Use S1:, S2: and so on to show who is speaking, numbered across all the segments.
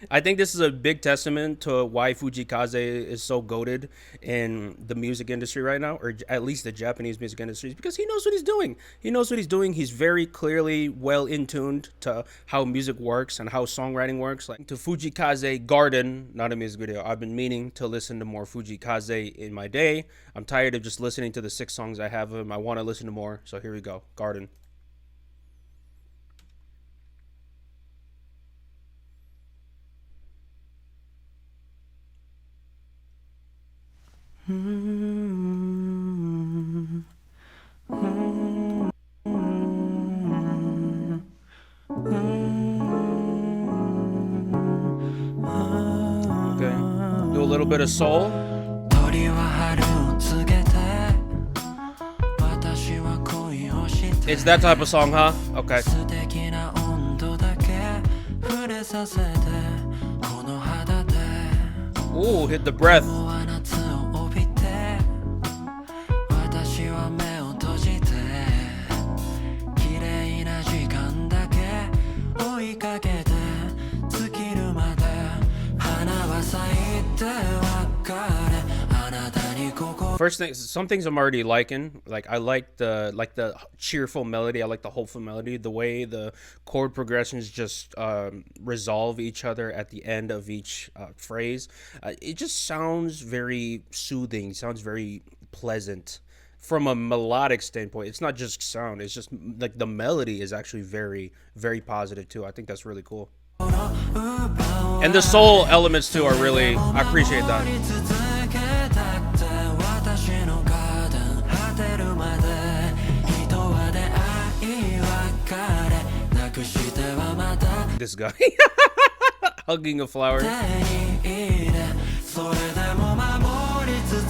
S1: I think this is a big testament to why Fujii Kaze is so goated in the music industry right now, or at least the Japanese music industry, because he knows what he's doing. He knows what he's doing. He's very clearly well in tuned to how music works and how songwriting works. Like to Fujii Kaze Garden, not a music video. I've been meaning to listen to more Fujii Kaze in my day. I'm tired of just listening to the 6 songs I have of him. I want to listen to more. So here we go. Garden. Okay. Do a little bit of soul. It's that type of song, huh? Okay. Ooh, hit the breath. First thing, some things I'm already liking. Like I like the cheerful melody. I like the hopeful melody. The way the chord progressions just resolve each other at the end of each phrase. It just sounds very soothing. Sounds very pleasant from a melodic standpoint. It's not just sound. It's just like the melody is actually very, very positive too. I think that's really cool. And the soul elements too are really. I appreciate that. This guy hugging a flower.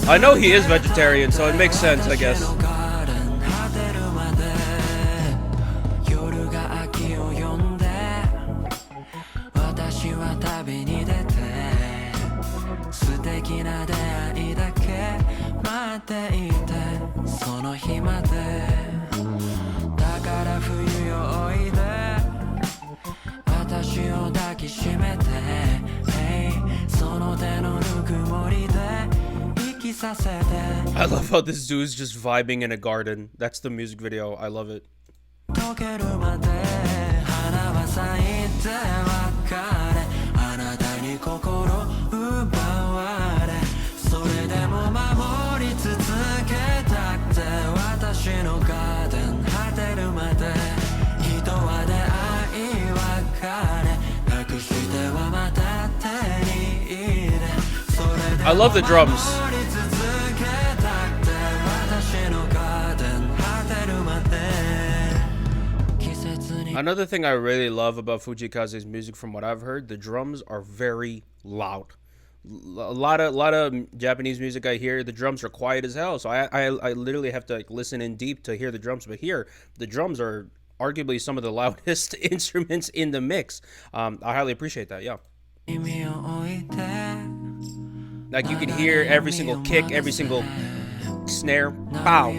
S1: I know he is vegetarian, so it makes sense, I guess. I love how this dude's just vibing in a garden. That's the music video. I love it. I love the drums. Another thing I really love about Fujii Kaze's music, from what I've heard, the drums are very loud. A lot of Japanese music I hear, the drums are quiet as hell. So I literally have to like listen in deep to hear the drums. But here, the drums are arguably some of the loudest instruments in the mix. I highly appreciate that. Yeah. Like you can hear every single kick, every single snare. Pow.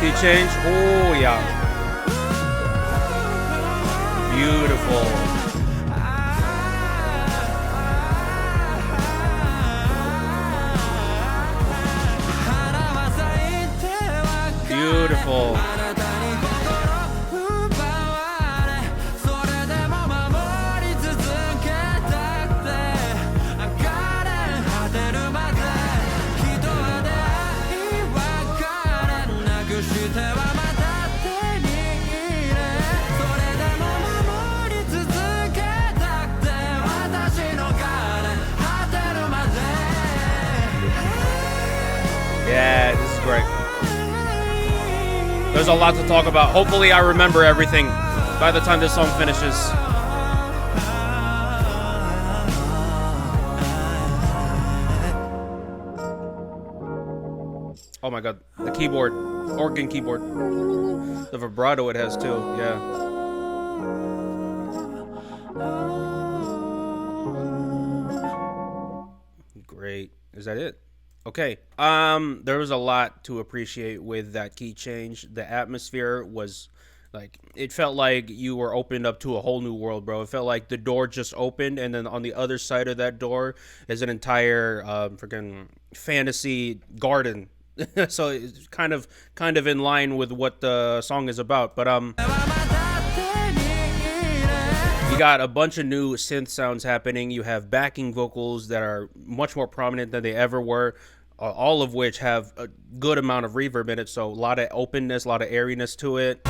S1: Key change. Oh yeah. Beautiful. Beautiful. Yeah, this is great. There's a lot to talk about. Hopefully I remember everything by the time this song finishes. Oh my god, the keyboard, organ keyboard, the vibrato it has too. Yeah. Great. Is that it? Okay. There was a lot to appreciate with that key change. The atmosphere was like it felt like you were opened up to a whole new world, bro. It felt like the door just opened, and then on the other side of that door is an entire freaking fantasy garden. So it's kind of in line with what the song is about. But you got a bunch of new synth sounds happening. You have backing vocals that are much more prominent than they ever were, all of which have a good amount of reverb in it. So a lot of openness, a lot of airiness to it.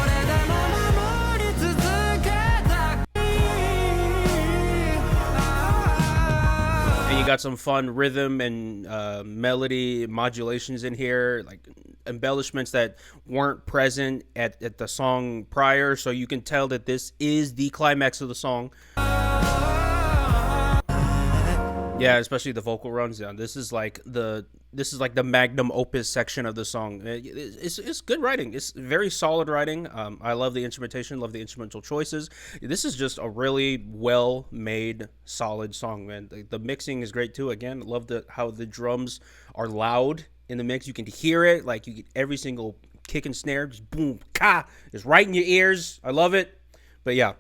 S1: And you got some fun rhythm and melody modulations in here, like embellishments that weren't present at the song prior. So you can tell that this is the climax of the song. Yeah, especially the vocal runs. Yeah, this is like the magnum opus section of the song. It's good writing. It's very solid writing. I love the instrumentation, love the instrumental choices. This is just a really well made, solid song, man. The mixing is great too. Again, love how the drums are loud in the mix. You can hear it, like you get every single kick and snare, just boom, ka, it's right in your ears. I love it. But yeah.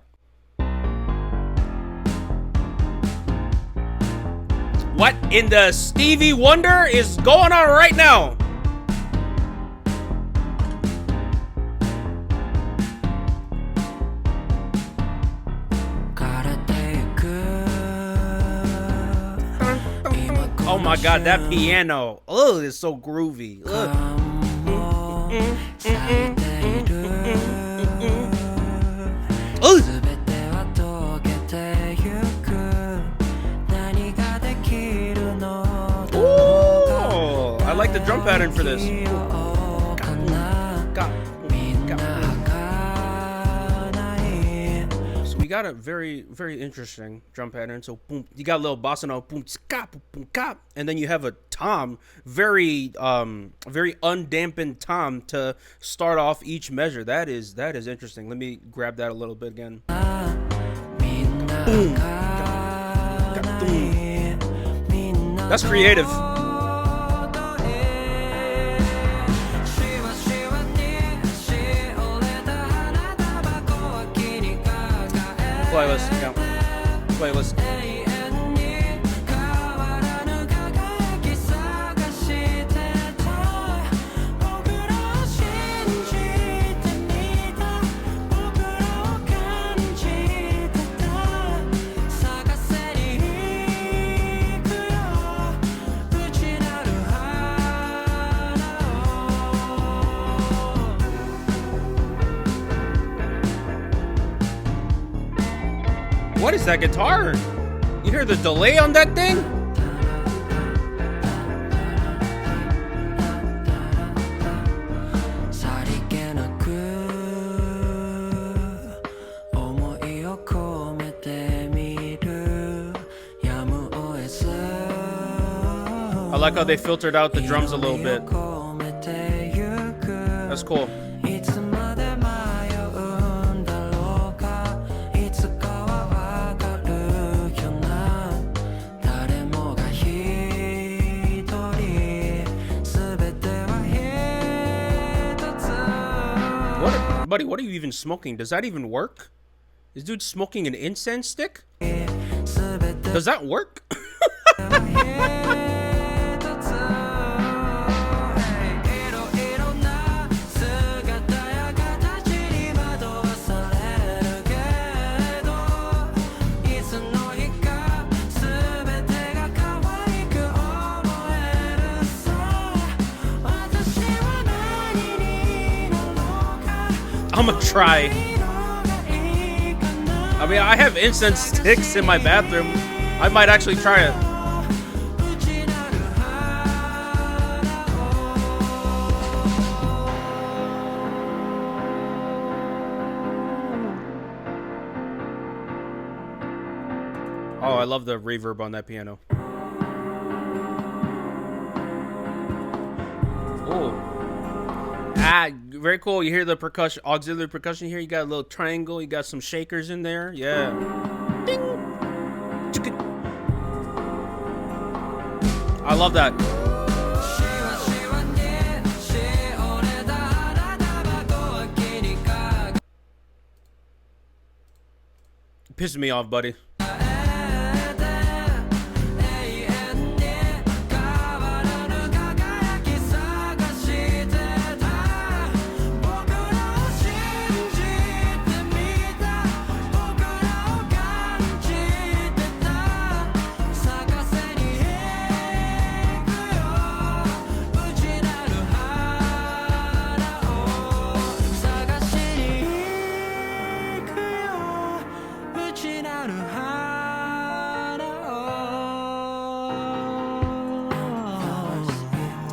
S1: What in the Stevie Wonder is going on right now? Oh my god, that piano. Oh, it's so groovy. I like the drum pattern for this. So we got a very, very interesting drum pattern. So boom, you got a little bossa nova, boom, ska, boom, ka, and then you have a tom, very undampened tom to start off each measure. That is interesting. Let me grab that a little bit again. Boom. That's creative. Playlist, yeah. Playlist. What is that guitar? You hear the delay on that thing? I like how they filtered out the drums a little bit. That's cool. Buddy, what are you even smoking? Does that even work? This dude's smoking an incense stick? Does that work? I'm gonna try. I mean, I have incense sticks in my bathroom. I might actually try it. Oh, I love the reverb on that piano. Oh. Ah, very cool. You hear the percussion, auxiliary percussion here. You got a little triangle. You got some shakers in there. Yeah. Ding. I love that. Pissing me off, buddy.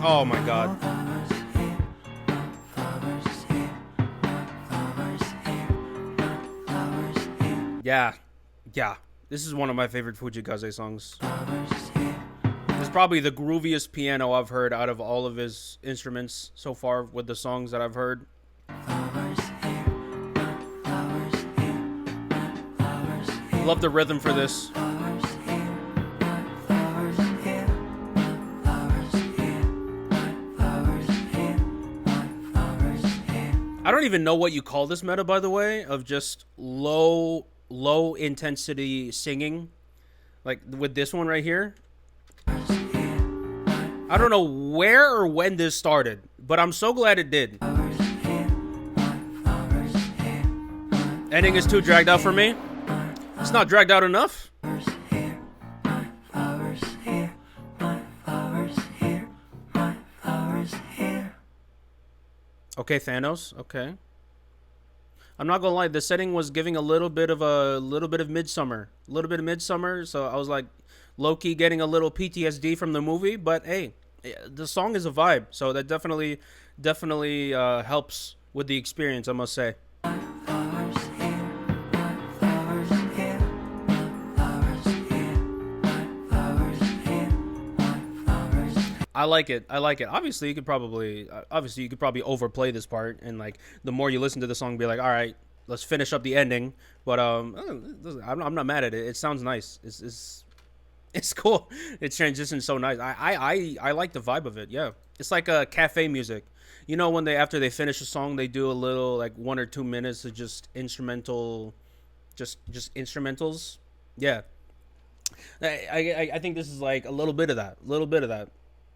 S1: Oh my god. Yeah. Yeah. This is one of my favorite Fujii Kaze songs. It's probably the grooviest piano I've heard out of all of his instruments so far with the songs that I've heard. Love the rhythm for this. I don't even know what you call this meta, by the way, of just low intensity singing. Like with this one right here. I don't know where or when this started, but I'm so glad it did. Ending is too dragged out for me. It's not dragged out enough. Okay, Thanos. Okay. I'm not gonna lie. The setting was giving a little bit of Midsummer, So I was like, low key getting a little PTSD from the movie. But hey, the song is a vibe, so that definitely helps with the experience, I must say. I like it. Obviously, you could probably overplay this part, and like the more you listen to the song, be like, all right, let's finish up the ending. But I'm not mad at it. It sounds nice. It's cool. It transitions so nice. I like the vibe of it. Yeah, it's like a cafe music. You know, when after they finish a song, they do a little like 1 or 2 minutes of just instrumentals. Yeah, I think this is like a little bit of that.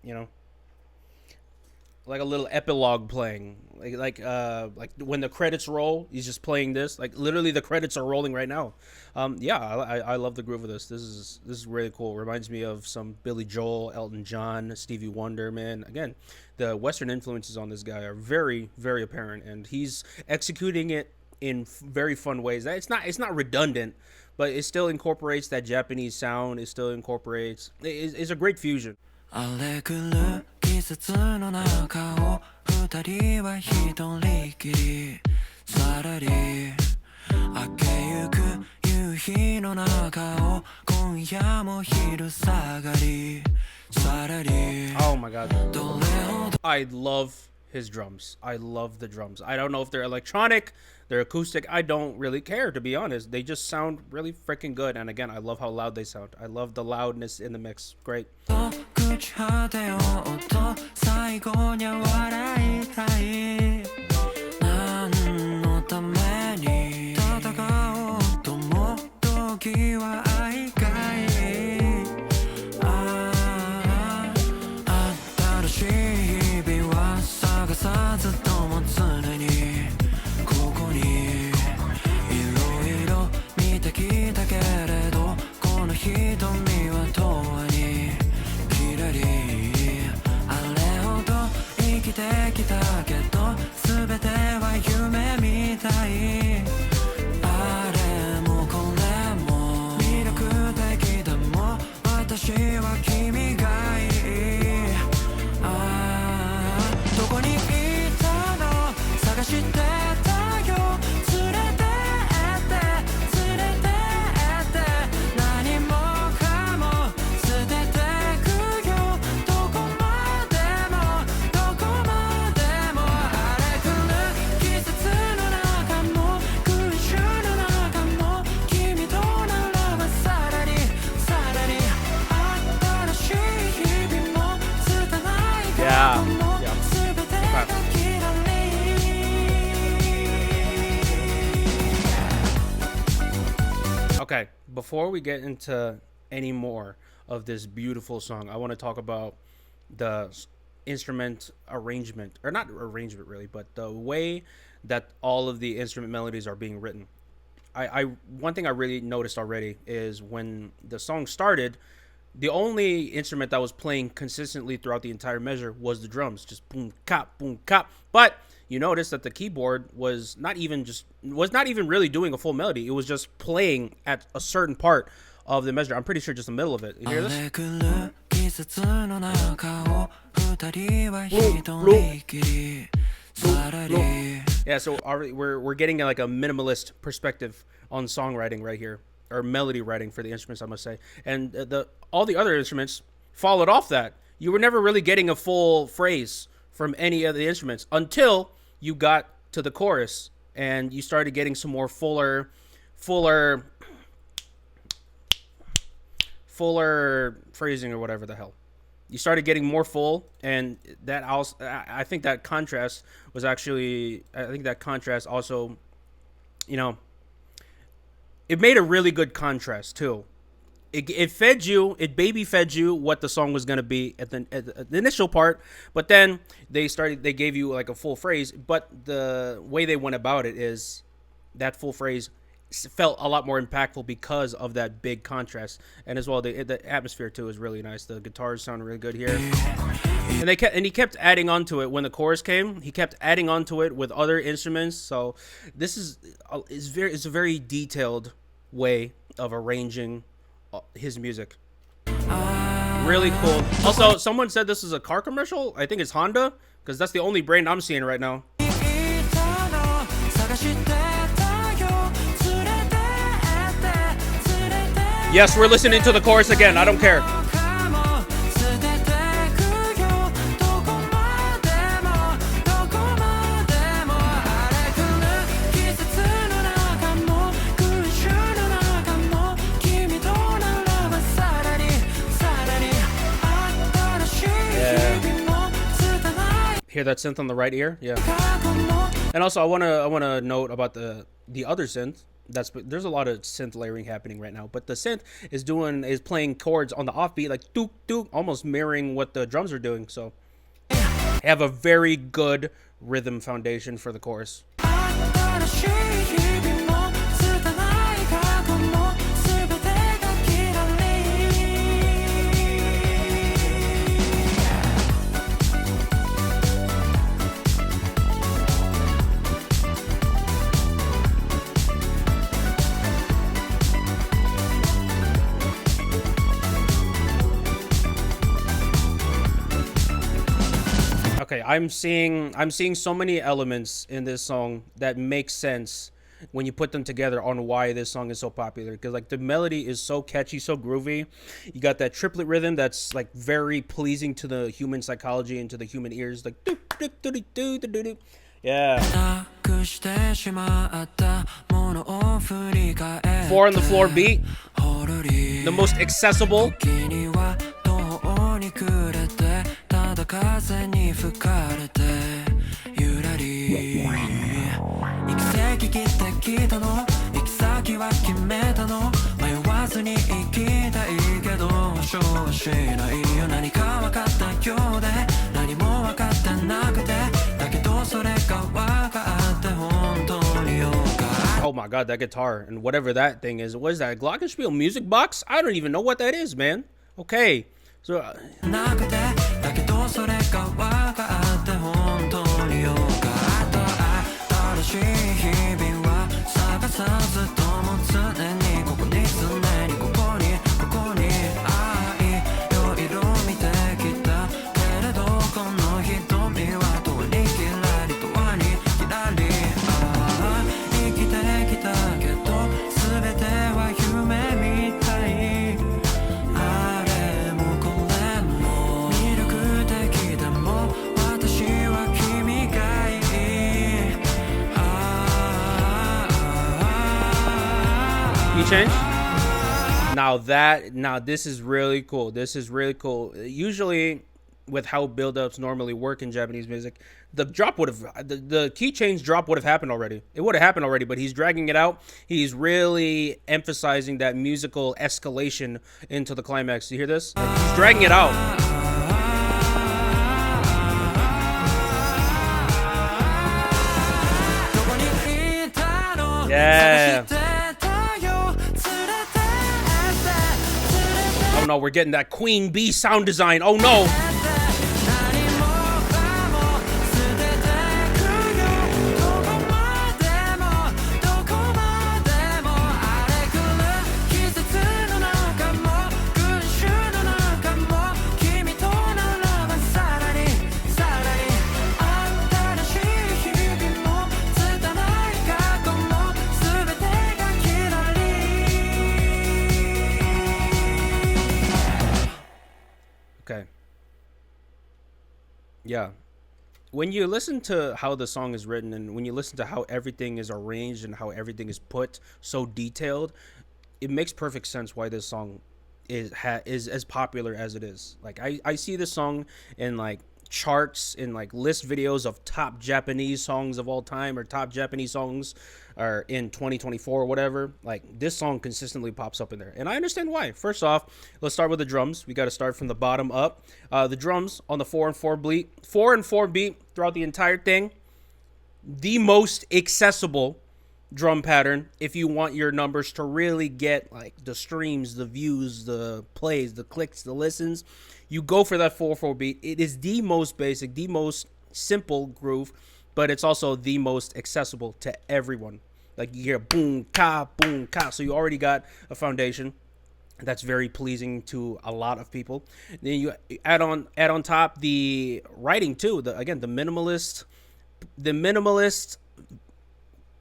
S1: You know, like a little epilogue playing, like when the credits roll, he's just playing this. Like literally, the credits are rolling right now. Yeah, I love the groove of this. This is really cool. Reminds me of some Billy Joel, Elton John, Stevie Wonder. Man, again, the Western influences on this guy are very, very apparent, and he's executing it in very fun ways. It's not redundant, but it still incorporates that Japanese sound. It still incorporates. It's a great fusion.
S2: 荒れ狂う季節の中を二人は一人きりさらり明けゆく夕日の中を今夜も昼下がりさらり
S1: Oh my god. I love his drums. I love the drums. I don't know if they're electronic, they're acoustic. I don't really care, to be honest. They just sound really freaking good. And again, I love how loud they sound. I love the loudness in the mix. Great. Okay, before we get into any more of this beautiful song, I want to talk about the instrument arrangement, or not arrangement really, but the way that all of the instrument melodies are being written. I one thing I really noticed already is when the song started, the only instrument that was playing consistently throughout the entire measure was the drums, just boom cop boom cop. But you notice that the keyboard was not even really doing a full melody. It was just playing at a certain part of the measure. I'm pretty sure just the middle of it. You hear this? Yeah, so we're getting like a minimalist perspective on songwriting right here, or melody writing for the instruments, I must say. And the all the other instruments followed off that. You were never really getting a full phrase from any of the instruments until you got to the chorus and you started getting some more fuller phrasing, or whatever the hell. You started getting more full, and that also, I think that contrast also, you know, it made a really good contrast too. It baby fed you what the song was gonna be at the initial part, but then they gave you like a full phrase. But the way they went about it is that full phrase felt a lot more impactful because of that big contrast, and as well the atmosphere too is really nice. The guitars sound really good here, and he kept adding on to it when the chorus came. He kept adding on to it with other instruments. So this is it's a very detailed way of arranging his music. Really cool. Also, someone said this is a car commercial. I think it's Honda, because that's the only brand I'm seeing right now. Yes, we're listening to the chorus again. I don't care. Hear that synth on the right ear? Yeah. And also, I wanna note about the other synth. There's a lot of synth layering happening right now, but the synth is playing chords on the offbeat, like dook dook, almost mirroring what the drums are doing. So, have a very good rhythm foundation for the chorus. Okay, I'm seeing so many elements in this song that make sense when you put them together on why this song is so popular. Because like the melody is so catchy, so groovy. You got that triplet rhythm that's like very pleasing to the human psychology and to the human ears, like doo, doo, doo, doo, doo, doo, doo, doo. Yeah. 4 on the floor beat, the most accessible. Oh my god, that guitar and whatever that thing is. What is that? Glockenspiel music box? I don't even know what that is, man. Okay. So change. Now this is really cool. This is really cool. Usually with how build-ups normally work in Japanese music, the drop would have the key change drop would have happened already. It would have happened already, but he's dragging it out. He's really emphasizing that musical escalation into the climax. You hear this? Like, he's dragging it out. Yeah. Oh no, we're getting that Queen Bee sound design. Oh no. Okay. Yeah. When you listen to how the song is written and when you listen to how everything is arranged and how everything is put so detailed, it makes perfect sense why this song is as popular as it is. Like I see this song in like charts, in like list videos of top Japanese songs of all time, or top Japanese songs are in 2024 or whatever. Like this song consistently pops up in there, and I understand why. First off, let's start with the drums. We got to start from the bottom up. The drums on the 4/4 beat throughout the entire thing, the most accessible drum pattern if you want your numbers to really get like the streams, the views, the plays, the clicks, the listens. You go for that 4/4 beat. It is the most basic, the most simple groove, but it's also the most accessible to everyone. Like you hear boom ka, so you already got a foundation that's very pleasing to a lot of people. Then you add on top the writing too. The minimalist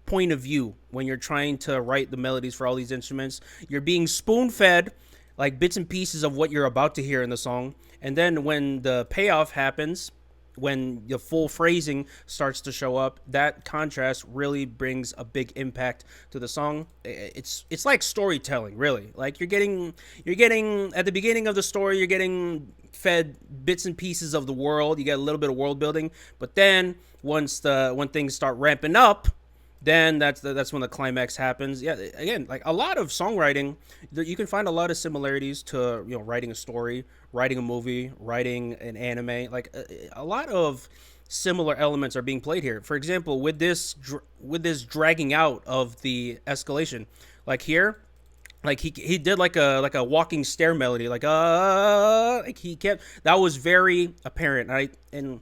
S1: point of view when you're trying to write the melodies for all these instruments. You're being spoon-fed like bits and pieces of what you're about to hear in the song, and then when the payoff happens, when the full phrasing starts to show up, that contrast really brings a big impact to the song. It's like storytelling, really. Like you're getting at the beginning of the story, you're getting fed bits and pieces of the world. You get a little bit of world building, but then when things start ramping up, then that's when the climax happens. Yeah, again, like a lot of songwriting, you can find a lot of similarities to writing a story, writing a movie, writing an anime. Like a lot of similar elements are being played here. For example, with this dragging out of the escalation, like here, like he did like a walking stair melody, like he kept, that was very apparent, right? And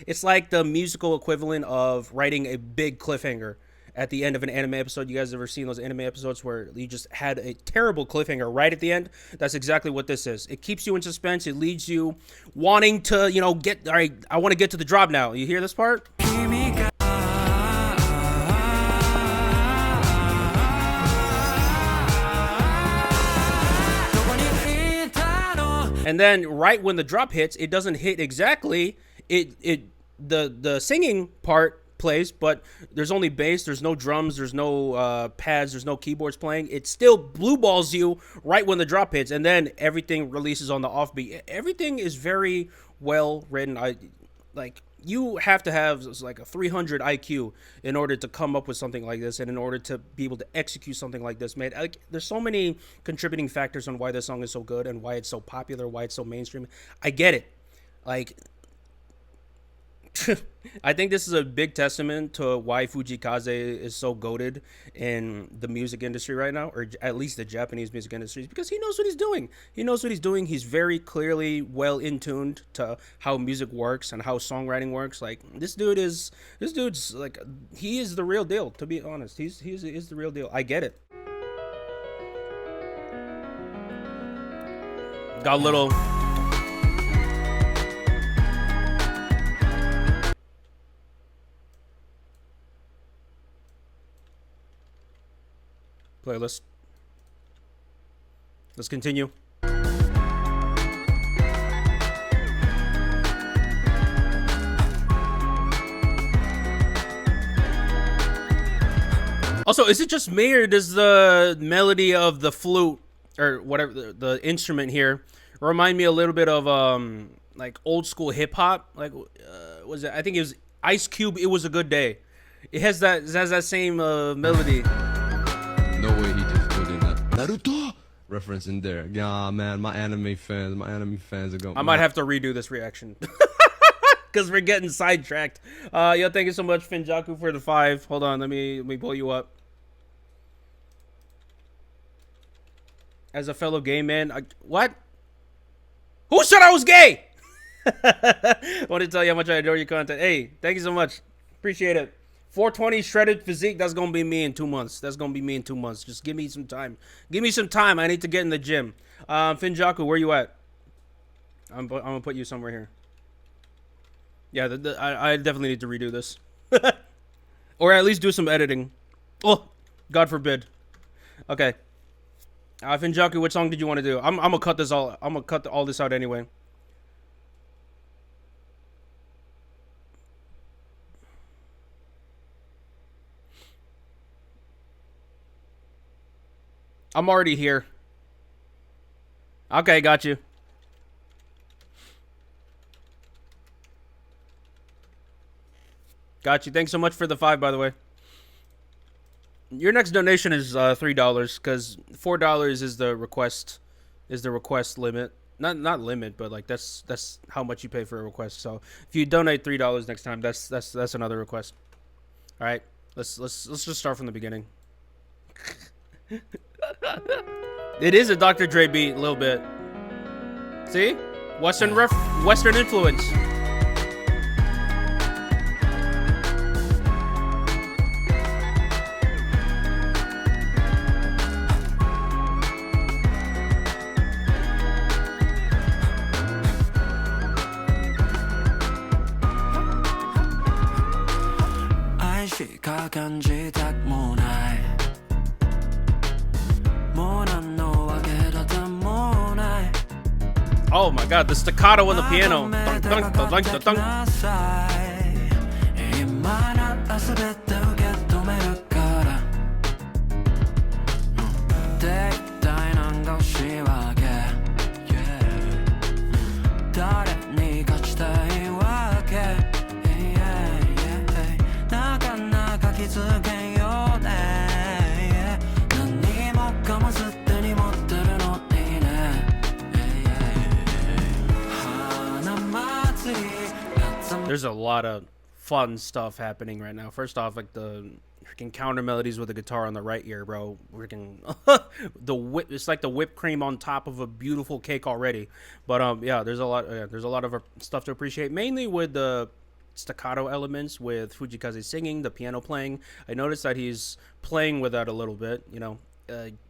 S1: it's like the musical equivalent of writing a big cliffhanger at the end of an anime episode. You guys ever seen those anime episodes where you just had a terrible cliffhanger right at the end? That's exactly what this is. It keeps you in suspense. It leads you wanting to, all right, I want to get to the drop now. You hear this part? And then right when the drop hits, it doesn't hit exactly. The singing part plays, but there's only bass, there's no drums, there's no pads, there's no keyboards playing. It still blue balls you right when the drop hits, and then everything releases on the offbeat. Everything is very well written. You have to have like a 300 IQ in order to come up with something like this, and in order to be able to execute something like this, man. There's so many contributing factors on why this song is so good and why it's so popular, why it's so mainstream. I get it. Like, I think this is a big testament to why Fujii Kaze is so goated in the music industry right now, or at least the Japanese music industry, because he knows what he's doing. He's very clearly well in tuned to how music works and how songwriting works. Like this dude's like, he is the real deal, to be honest. He is the real deal. I get it. Got a little playlist. Let's continue. Also, is it just me, or does the melody of the flute or whatever the instrument here remind me a little bit of old school hip hop. Like was it? I think it was Ice Cube. It was a good day. It has that same melody.
S3: No way he just put in that Naruto reference in there. Yeah, man, my anime fans are going.
S1: I might have to redo this reaction because we're getting sidetracked. Yo, thank you so much, Finjaku, for the 5. Hold on, let me pull you up. As a fellow gay man, what? Who said I was gay? I want to tell you how much I adore your content. Hey, thank you so much. Appreciate it. 420 shredded physique. That's going to be me in 2 months. Just give me some time. I need to get in the gym. Finjaku, where you at? I'm going to put you somewhere here. Yeah, I definitely need to redo this. Or at least do some editing. Oh, God forbid. Okay. Finjaku, which song did you want to do? I'm gonna cut this all. I'm gonna cut all this out anyway. I'm already here. Okay, got you. Got you. Thanks so much for the 5, by the way. Your next donation is $3 because $4 is the request limit. Not limit, but like that's how much you pay for a request. So if you donate $3 next time, that's another request. All right, let's just start from the beginning. It is a Dr. Dre beat a little bit. See, Western influence. Oh my god, the staccato on the piano. Dun, dun, dun, dun, dun, dun. There's a lot of fun stuff happening right now. First off, like the freaking counter melodies with the guitar on the right ear, bro. Freaking it's like the whipped cream on top of a beautiful cake already. But yeah, there's a lot of stuff to appreciate, mainly with the staccato elements with Fujii Kaze singing, the piano playing. I noticed that he's playing with that a little bit, you know.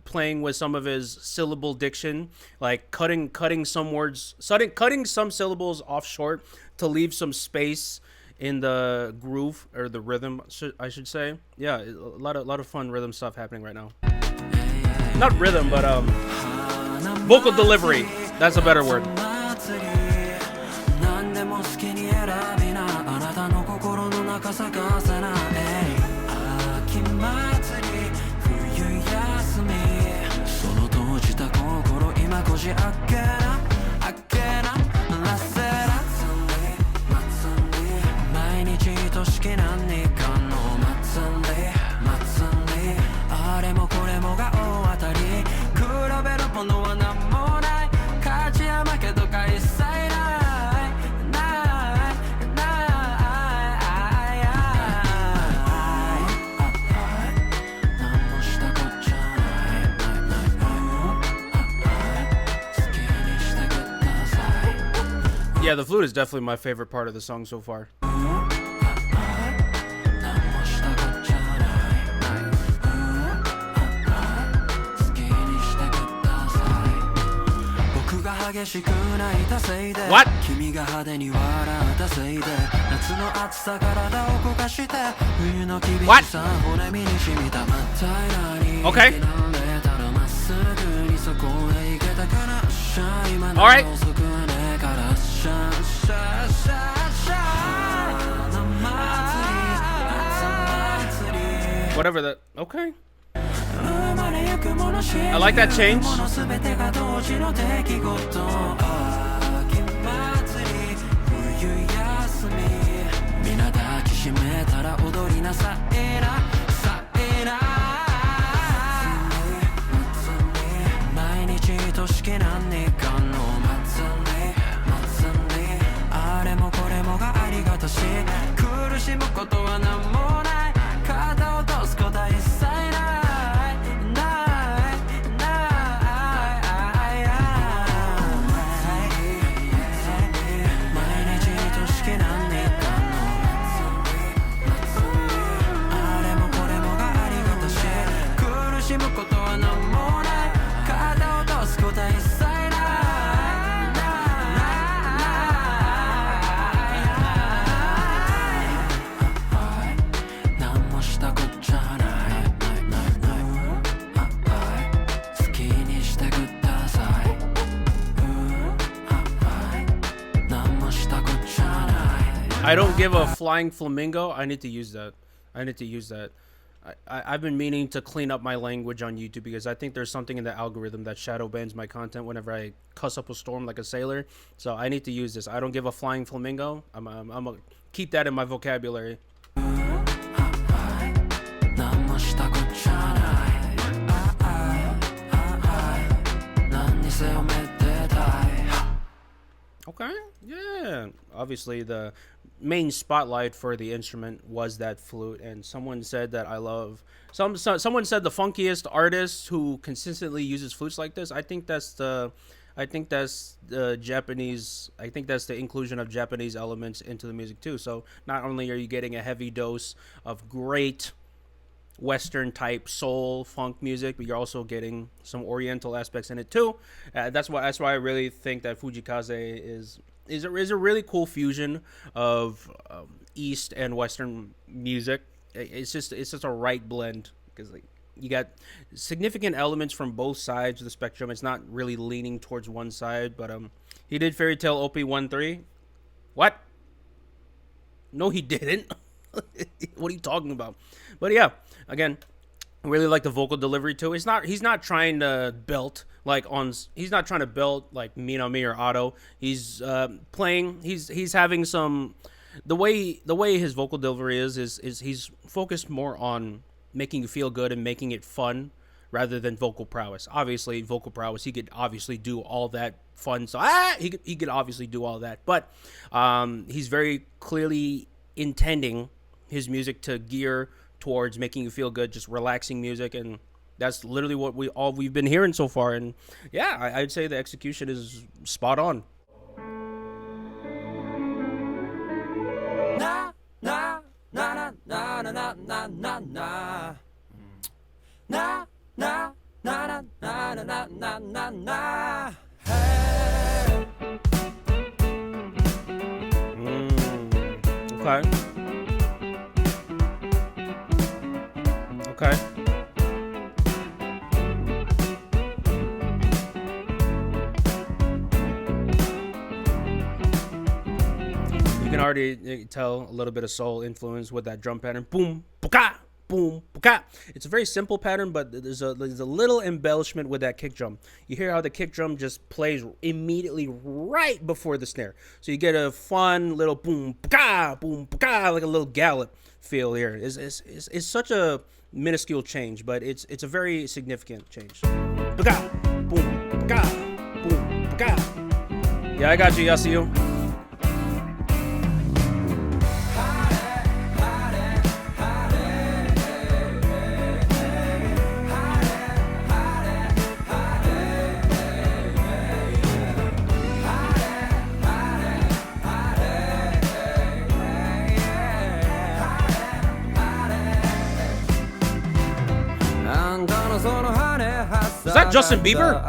S1: Playing with some of his syllable diction, like cutting some words, cutting some syllables off short to leave some space in the groove or the rhythm, I should say. Yeah, a lot of fun rhythm stuff happening right now. Not rhythm, but vocal delivery. That's a better word. Yeah, the flute is definitely my favorite part of the song so far. What? What? Okay. All right. Whatever that. Okay. I like that change.
S2: しめたら踊りなさえなさえな毎日としけ何年間のあれもこれもがありがたし苦しむことは何もない肩を落とすことは一切ない毎日としけ何年間のあれもこれもがありがたし苦しむことは何もない肩を落とすことは一切ない
S1: I don't give a flying flamingo. I need to use that. I've been meaning to clean up my language on YouTube because I think there's something in the algorithm that shadow bans my content whenever I cuss up a storm like a sailor. So I need to use this. I don't give a flying flamingo. I'm gonna keep that in my vocabulary. Okay, yeah. Obviously, the main spotlight for the instrument was that flute, and someone said that I love someone said the funkiest artist who consistently uses flutes like this. I think that's the Japanese. I think that's the inclusion of Japanese elements into the music too. So not only are you getting a heavy dose of great Western type soul funk music, but you're also getting some Oriental aspects in it too. That's why I really think that Fujii Kaze is a really cool fusion of East and Western music. It's just a right blend because like you got significant elements from both sides of the spectrum. It's not really leaning towards one side, but he did Fairy Tail OP13. What? No, he didn't. What are you talking about? But yeah, again, I really like the vocal delivery too. He's not trying to belt like Minami or Otto. He's playing. He's having some. The way his vocal delivery is he's focused more on making you feel good and making it fun rather than vocal prowess. Obviously, vocal prowess, he could obviously do all that fun. So he could obviously do all that, but he's very clearly intending his music to gear towards making you feel good, just relaxing music, and that's literally what we've been hearing so far. And yeah, I'd say the execution is spot on.
S2: Na na na na na na na na na na na na na na na na na. Hey.
S1: Okay. Okay. You can already tell a little bit of soul influence with that drum pattern. Boom, buka, boom, buka. It's a very simple pattern, but there's a little embellishment with that kick drum. You hear how the kick drum just plays immediately right before the snare. So you get a fun little boom, buka, like a little gallop feel here. It's such a minuscule change, but it's a very significant change. Buka, boom, buka, boom, buka. Yeah, I got you, Yasuo. Is that Justin Bieber?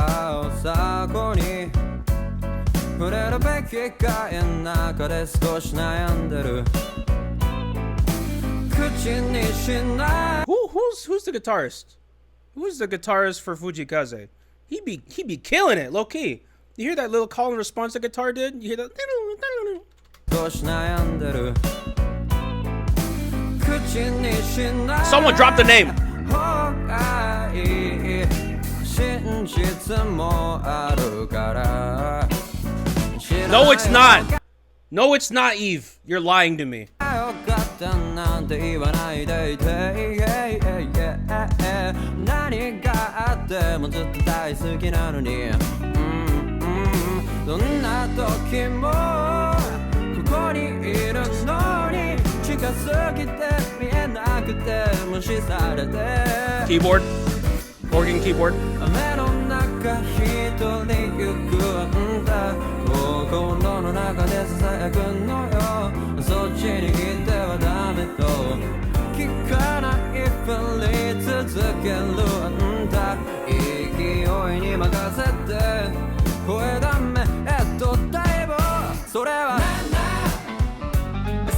S1: Who's the guitarist? Who's the guitarist for Fujii Kaze? He be killing it, low key. You hear that little call and response the guitar did? You hear that? Someone drop the name. No, it's not. No, it's not, Eve. You're lying to me.
S2: ってなんて言わないでいて何があってもずっと大好きなのにどんな時もここにいるのに近すぎて見えなくて無視されて
S1: Keyboard organ keyboard
S2: 雨の中一人行くんだ心の中で囁くのよそっちに行ってはダメと聞かないふり続けるんだ勢いに任せて声ダメだいぶそれは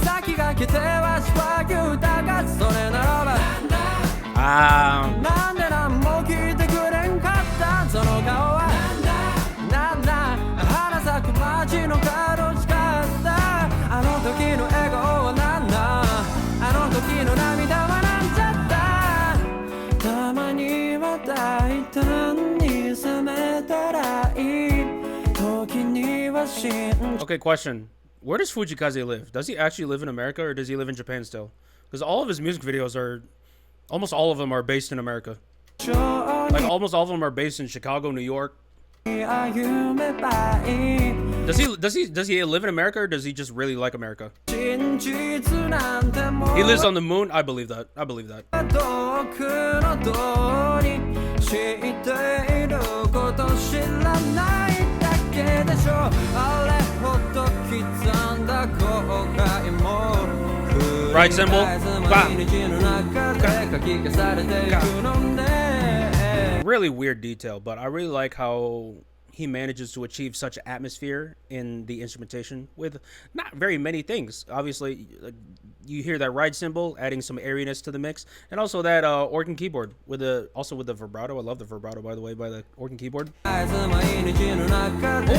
S2: 先が来てはしば言うだがそれならばなんで何も聞いてくれんかったその顔はなんだ花咲く街の角地かったあの時の笑顔はなんだあの時の涙はなんじゃったたまには大胆に冷めたらいい時には信じ
S1: Okay, question. Where does Fujii Kaze live? Does he actually live in America or does he live in Japan still? Because all of his music videos are, almost all of them are based in America. Like almost all of them are based in Chicago, New York. Does he live in America or does he just really like America? He lives on the moon. I believe that. I believe that. Right symbol. Really weird detail, but I really like how he manages to achieve such atmosphere in the instrumentation with not very many things. Obviously, you hear that ride cymbal adding some airiness to the mix, and also that organ keyboard with the vibrato. I love the vibrato, by the way, by the organ keyboard. Oh,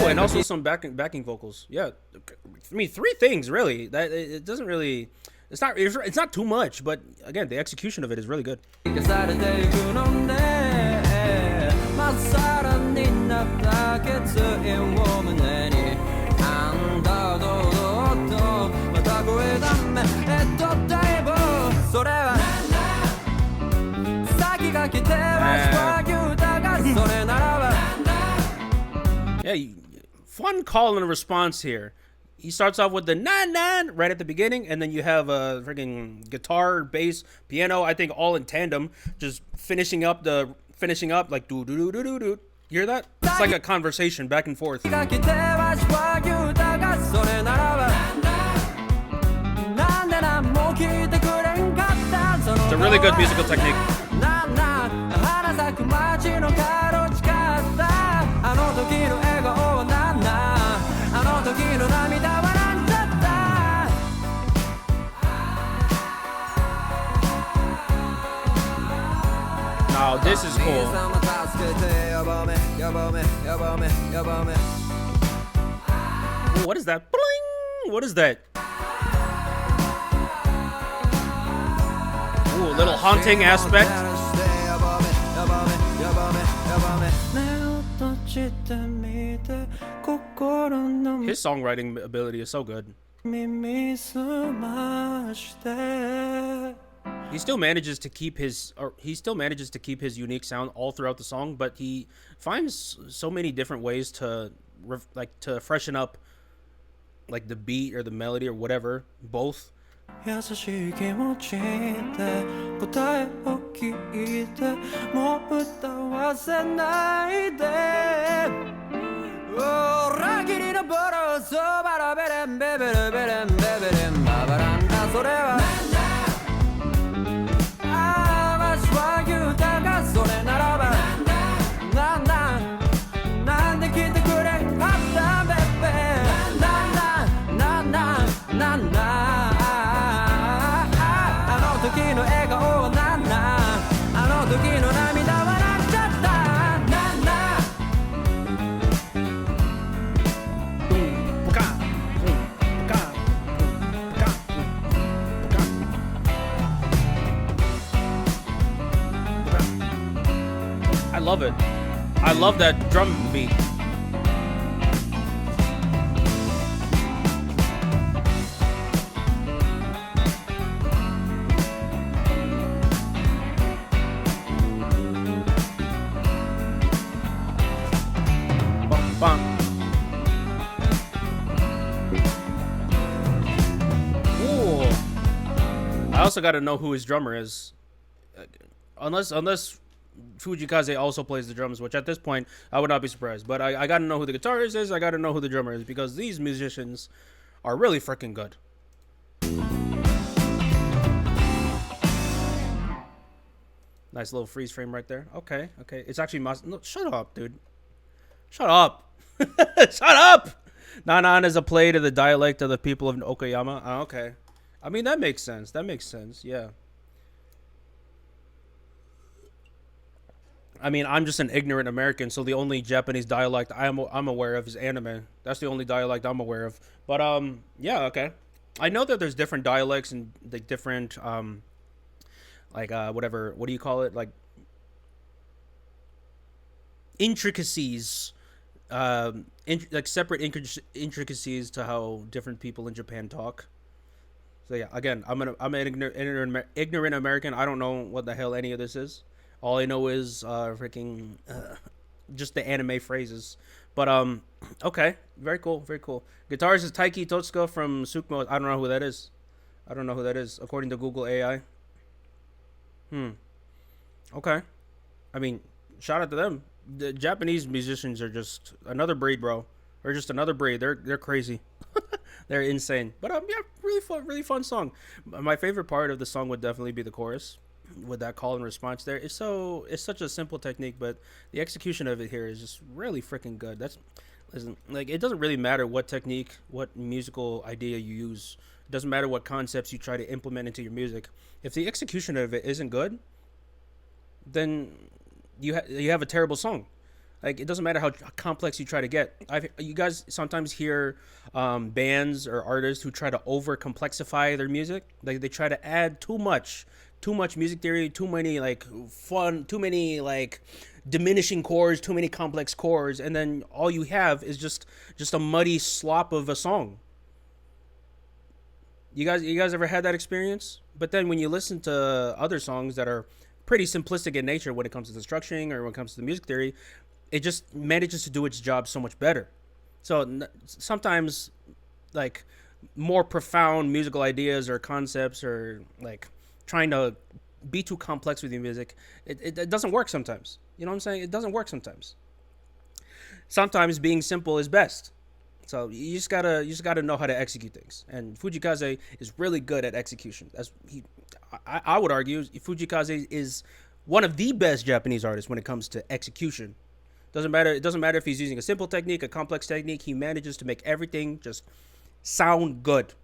S1: and also some backing vocals. Yeah, I mean 3 things really. That it doesn't really. It's not too much, but again, the execution of it is really good. Yeah, fun call and response here. He starts off with the Nan Nan right at the beginning, and then you have a freaking guitar, bass, piano, I think all in tandem, just finishing up like do do do do do do. You hear that? It's like a conversation back and forth. It's a really good musical technique. Now this is cool. Ooh, what is that? Bling! What is that? Ooh, a little haunting aspect. His songwriting ability is so good. He still manages to keep his unique sound all throughout the song, but he finds so many different ways to freshen up like the beat or the melody or whatever, both. I love it. I love that drum beat. also got to know who his drummer is, unless Fujii Kaze also plays the drums, which at this point I would not be surprised. But I got to know who the guitarist is. I got to know who the drummer is, because these musicians are really freaking good. Nice little freeze frame right there. Okay. It's actually no, shut up, dude. Shut up. Shut up. Nan Nan is a play to the dialect of the people of Okayama. Oh, okay. I mean, that makes sense. Yeah. I mean, I'm just an ignorant American, so the only Japanese dialect I'm aware of is anime. That's the only dialect I'm aware of. But yeah, okay. I know that there's different dialects and like different whatever. What do you call it? Like intricacies, like separate intricacies to how different people in Japan talk. So yeah, again, I'm an ignorant American. I don't know what the hell any of this is. All I know is just the anime phrases. But okay, very cool. Guitarist is Taiki Totsuka from Sukumo. I don't know who that is. According to Google AI. Okay. I mean, shout out to them. The Japanese musicians are just another breed, bro. Or just another breed. They're crazy. They're insane. But yeah, really fun song. My favorite part of the song would definitely be the chorus, with that call and response there. It's such a simple technique, but the execution of it here is just really freaking good. Listen, like, it doesn't really matter what technique, what musical idea you use. It doesn't matter what concepts you try to implement into your music. If the execution of it isn't good, then you have a terrible song. Like, it doesn't matter how complex you try to get. You guys sometimes hear bands or artists who try to over complexify their music. Like, they try to add too much music theory, too many diminishing chords, too many complex chords, and then all you have is just a muddy slop of a song. You guys ever had that experience? But then when you listen to other songs that are pretty simplistic in nature when it comes to the structuring or when it comes to the music theory, it just manages to do its job so much better. So sometimes, like, more profound musical ideas or concepts, or like trying to be too complex with your music, it doesn't work sometimes. You know what I'm saying? It doesn't work sometimes. Sometimes being simple is best. So you just gotta know how to execute things. And Fujii Kaze is really good at execution. I would argue Fujii Kaze is one of the best Japanese artists when it comes to execution. It doesn't matter if he's using a simple technique, a complex technique. He manages to make everything just sound good.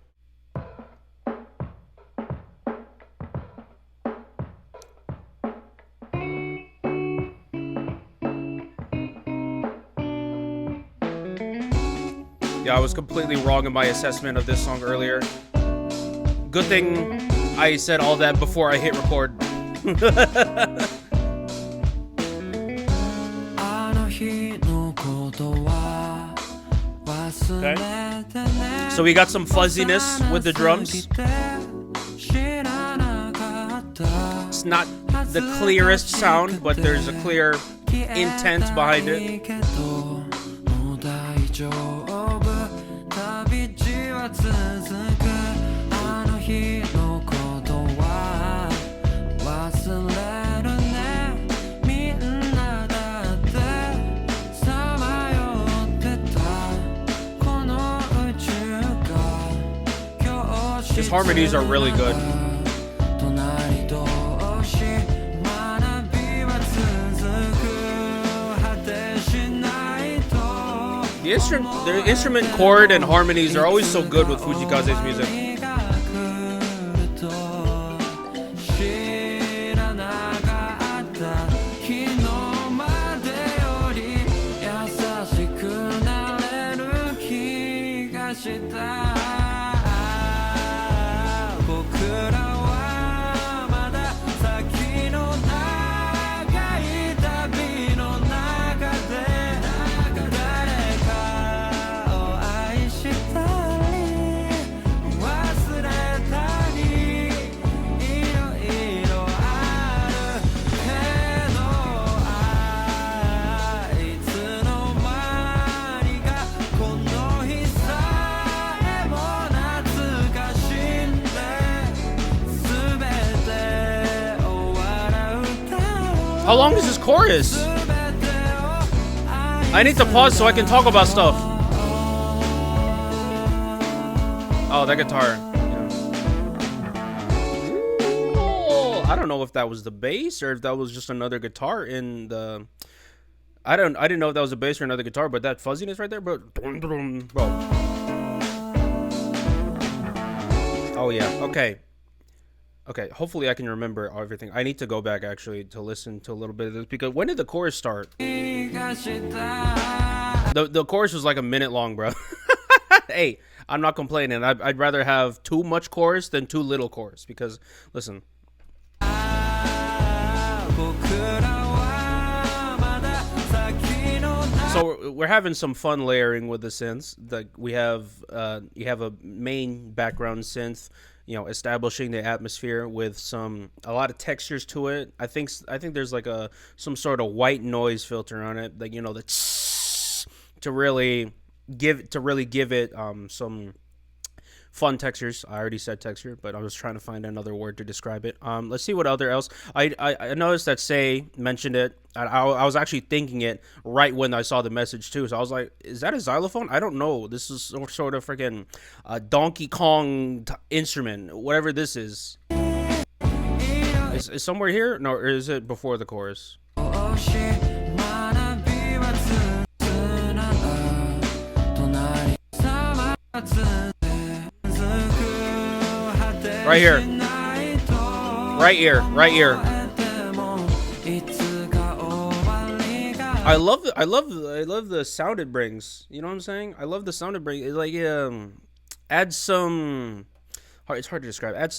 S1: Yeah, I was completely wrong in my assessment of this song earlier. Good thing I said all that before I hit record. Okay. So we got some fuzziness with the drums. It's not the clearest sound, but there's a clear intent behind it. His harmonies are really good. The instrument chord and harmonies are always so good with Fujii Kaze's music. How long is this chorus? I need to pause so I can talk about stuff. Oh, that guitar. Ooh, I don't know if that was the bass or if that was just another guitar in the. I didn't know if that was a bass or another guitar, but that fuzziness right there, bro. Oh yeah. Okay. Hopefully I can remember everything. I need to go back actually to listen to a little bit of this because when did the chorus start? The chorus was like a minute long, bro. Hey, I'm not complaining. I'd rather have too much chorus than too little chorus because listen. So we're having some fun layering with the synths. Like we have, you have a main background synth, you know, establishing the atmosphere with a lot of textures to it. I think there's like some sort of white noise filter on it, like, you know, the to really give it some fun textures. I already said texture, but I was trying to find another word to describe it. Let's see what other else. I noticed that Say mentioned it. I was actually thinking it right when I saw the message too. So I was like, is that a xylophone? I don't know. This is sort of freaking Donkey Kong instrument, whatever this is. Is somewhere here? No, or is it before the chorus? Right here. Right here. I love the sound it brings. You know what I'm saying? I love the sound it brings. It like adds some. It's hard to describe. Add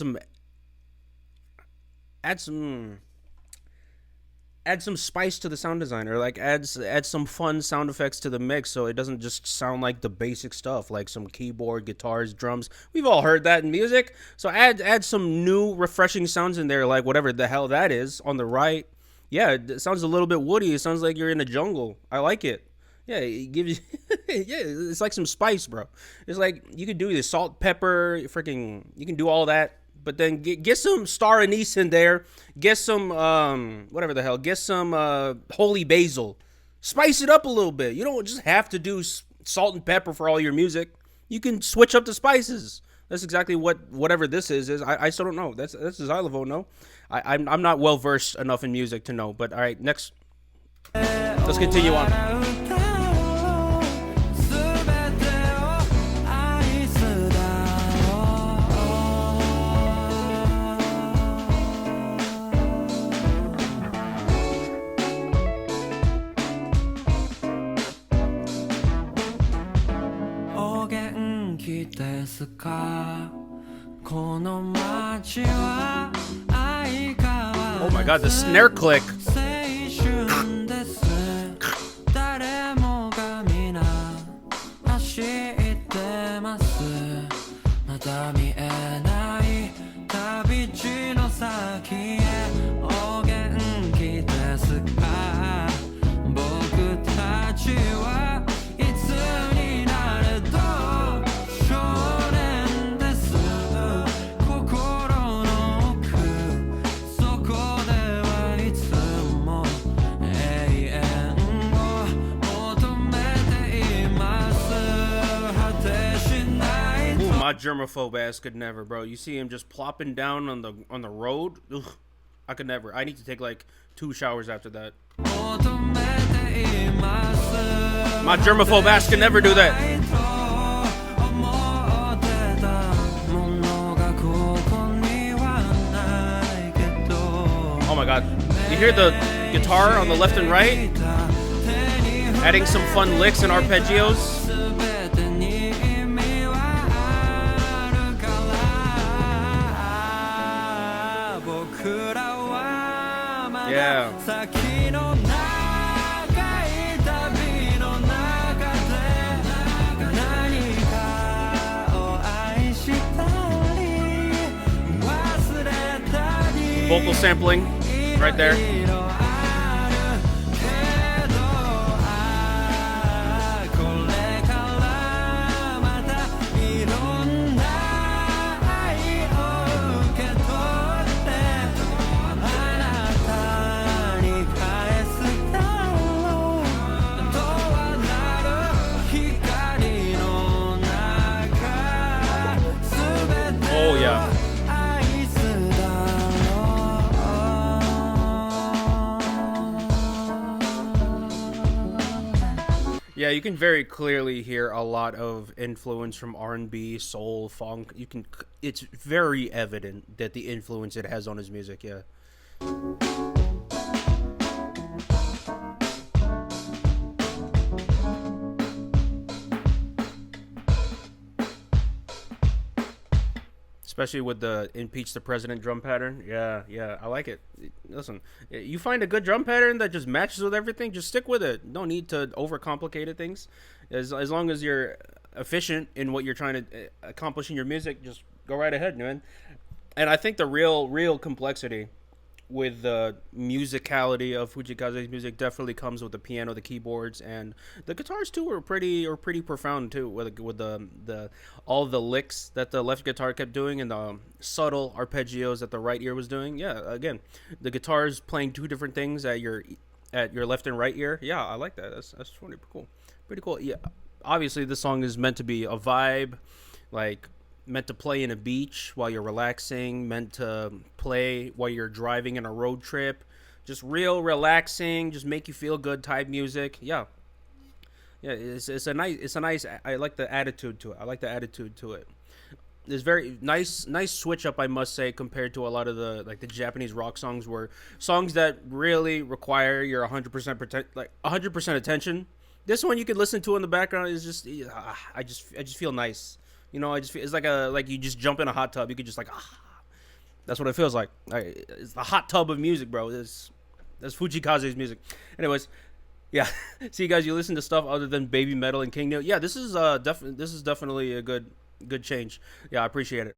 S1: some spice to the sound design, or like add some fun sound effects to the mix, so it doesn't just sound like the basic stuff, like some keyboard, guitars, drums. We've all heard that in music. So add some new, refreshing sounds in there, like whatever the hell that is on the right. Yeah, it sounds a little bit woody. It sounds like you're in a jungle. I like it. Yeah, it gives you. Yeah, it's like some spice, bro. It's like you could do the salt, pepper, freaking. You can do all that. But then get some star anise in there. Get some whatever the hell. Get some holy basil. Spice it up a little bit. You don't just have to do salt and pepper for all your music. You can switch up the spices. That's exactly whatever this is. I still don't know. That's a xylophone. No, I'm not well versed enough in music to know. But all right, next. Let's continue on. Oh my god, the snare click. My germaphobe ass could never, bro. You see him just plopping down on the road. Ugh, I could never. I need to take like 2 showers after that. My germaphobe ass could never do that. Oh my god. You hear the guitar on the left and right? Adding some fun licks and arpeggios. Yeah. Vocal sampling right there. Yeah, you can very clearly hear a lot of influence from R&B, soul, funk. It's very evident that the influence it has on his music. Yeah. Especially with the impeach the president drum pattern. Yeah, yeah, I like it. Listen, you find a good drum pattern that just matches with everything, just stick with it. No need to overcomplicate things. As long as you're efficient in what you're trying to accomplish in your music, just go right ahead, man. And I think the real complexity with the musicality of Fujii Kaze's music definitely comes with the piano, the keyboards, and the guitars too are pretty profound too. With the all the licks that the left guitar kept doing and the subtle arpeggios that the right ear was doing. Yeah, again, the guitars playing two different things at your left and right ear. Yeah, I like that. That's pretty cool. Pretty cool. Yeah, obviously this song is meant to be a vibe, like meant to play in a beach while you're relaxing, meant to play while you're driving in a road trip, just real relaxing, just make you feel good type music. Yeah, yeah, it's a nice. I like the attitude to it. It's very nice switch up, I must say, compared to a lot of the Japanese rock songs, where songs that really require your 100% attention. This one you could listen to in the background is just I just feel nice. I just feel it's like you just jump in a hot tub. You could just that's what it feels like. It's the hot tub of music, bro. That's Fujii Kaze's music. Anyways, yeah. See, guys, you listen to stuff other than Baby Metal and King Neo. Yeah, this is definitely a good change. Yeah, I appreciate it.